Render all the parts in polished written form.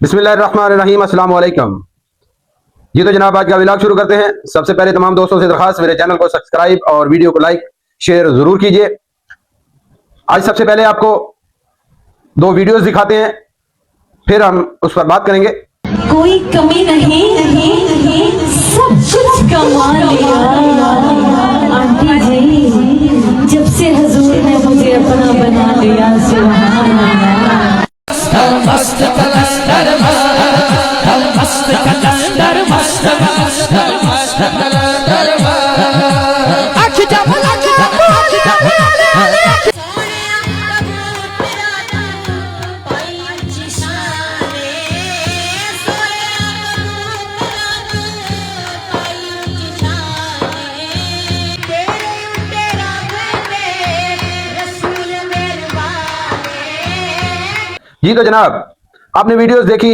बिस्मिल्लाहिर्रहमानिर्रहीम, अस्सलाम वालेकुम। जी तो जनाब, आज का व्लॉग शुरू करते हैं। सबसे पहले तमाम दोस्तों से दरखास्त, मेरे चैनल को सब्सक्राइब और वीडियो को लाइक शेयर जरूर कीजिए। आज सबसे पहले आपको दो वीडियोस दिखाते हैं, फिर हम उस पर बात करेंगे। कोई कमी नहीं, सब कुछ कमा लिया आंटी जी, जब से हुजूर ने मुझे अपना बना लिया। सुभान अल्लाह। मस्त कलंदर मस्त कलंदर मस्त कलंदर अख जब जी तो जनाब, आपने वीडियोस देखी।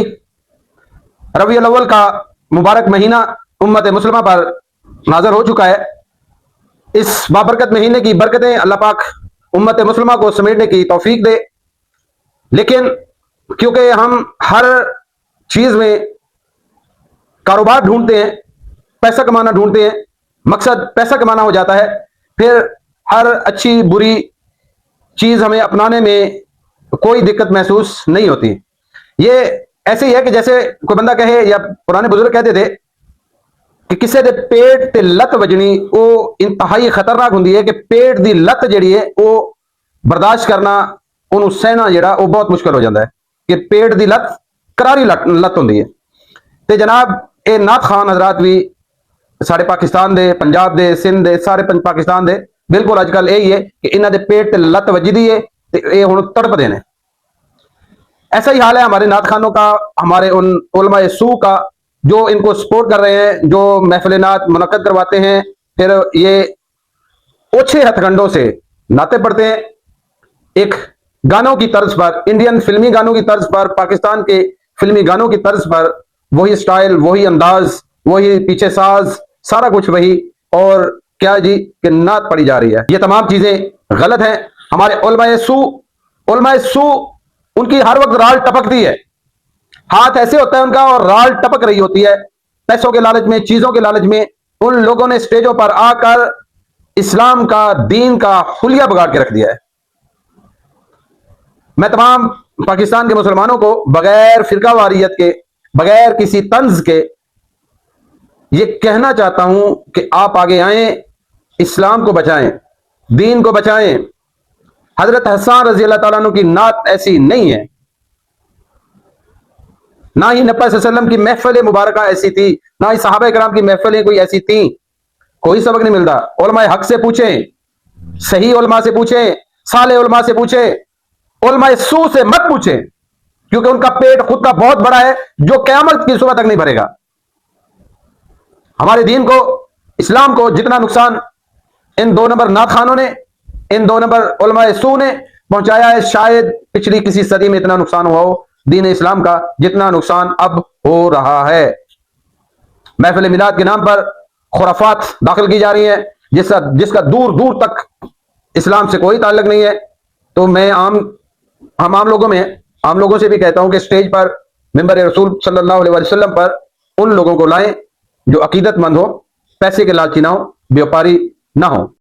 रबीउल अव्वल का मुबारक महीना उम्मत मुस्लिमा पर नाज़र हो चुका है। इस बाबरकत महीने की बरकतें अल्लाह पाक उम्मत मुस्लिमा को समेटने की तौफीक दे। लेकिन क्योंकि हम हर चीज में कारोबार ढूंढते हैं, पैसा कमाना ढूंढते हैं, मकसद पैसा कमाना हो जाता है, फिर हर अच्छी बुरी चीज हमें अपनाने में कोई दिक्कत महसूस नहीं होती। ये ऐसे ही है कि जैसे कोई बंदा कहे, या पुराने बुजुर्ग कहते थे कि किसी दे पेट ते लत वजनी वो इंतहाई खतरनाक होंदी है, कि पेट दी लत जिहड़ी है वो बर्दाश्त करना, उन्होंने सहना जिहड़ा वो बहुत मुश्किल हो जाता है, कि पेट दी लत करारी लत होंदी है। ते जनाब, ये नाथ खान हजरात भी सारे पाकिस्तान दे, पंजाब दे, सिंध दे, सारे पाकिस्तान दे बिल्कुल अजकल यही है कि इन्हां दे पेट ते लत वजदी है, ये हुण तड़पदे ने। ऐसा ही हाल है हमारे नाथ खानों का, हमारे उन उलमाए सू का जो इनको सपोर्ट कर रहे हैं, जो महफिल नात मुनक्कद करवाते हैं, फिर ये ओछे हथकंडों से नाते पढ़ते हैं। एक गानों की तर्ज पर, इंडियन फिल्मी गानों की तर्ज पर, पाकिस्तान के फिल्मी गानों की तर्ज पर वही स्टाइल, वही अंदाज, वही पीछे साज, सारा कुछ वही, और क्या जी कि नात पढ़ी जा रही है। ये तमाम चीजें गलत हैं। हमारे उलमाए सू उनकी हर वक्त राल टपकती है, हाथ ऐसे होता है उनका और राल टपक रही होती है। पैसों के लालच में, चीजों के लालच में उन लोगों ने स्टेजों पर आकर इस्लाम का, दीन का हुलिया बिगाड़ के रख दिया है। मैं तमाम पाकिस्तान के मुसलमानों को बगैर फिरका वारियत के, बगैर किसी तंज के ये कहना चाहता हूं कि आप आगे आए, इस्लाम को बचाएं, दीन को बचाएं। हजरत हसन रजी अल्लाह तआला अन्हु की नात ऐसी नहीं है, ना ही नबी सल्लल्लाहु अलैहि वसल्लम की महफिल मुबारक ऐसी थी, ना ही सहाबा किराम की महफिलें कोई ऐसी थी। कोई सबक नहीं मिलता। उलमाए हक से पूछें, सही उलमा से पूछें, साले उलमा से पूछें, उलमाए सू से मत पूछें, क्योंकि उनका पेट खुद का बहुत बड़ा है जो क़यामत की सुबह तक नहीं भरेगा। हमारे दीन को, इस्लाम को जितना नुकसान इन दो नंबर नाथ खानों ने, इन दो नंबर उलमाए सू ने पहुंचाया है, शायद पिछली किसी सदी में इतना नुकसान हुआ हो दीन इस्लाम का जितना नुकसान अब हो रहा है। महफिल मिलाद के नाम पर खुराफात दाखिल की जा रही है, जिसका दूर दूर तक इस्लाम से कोई ताल्लुक नहीं है। तो मैं हम आम लोगों से भी कहता हूं कि स्टेज पर मिंबर रसूल सल्लल्लाहु अलैहि वसल्लम पर उन लोगों को लाएं जो अकीदतमंद हो, पैसे के लालची ना हो, व्यापारी ना हो।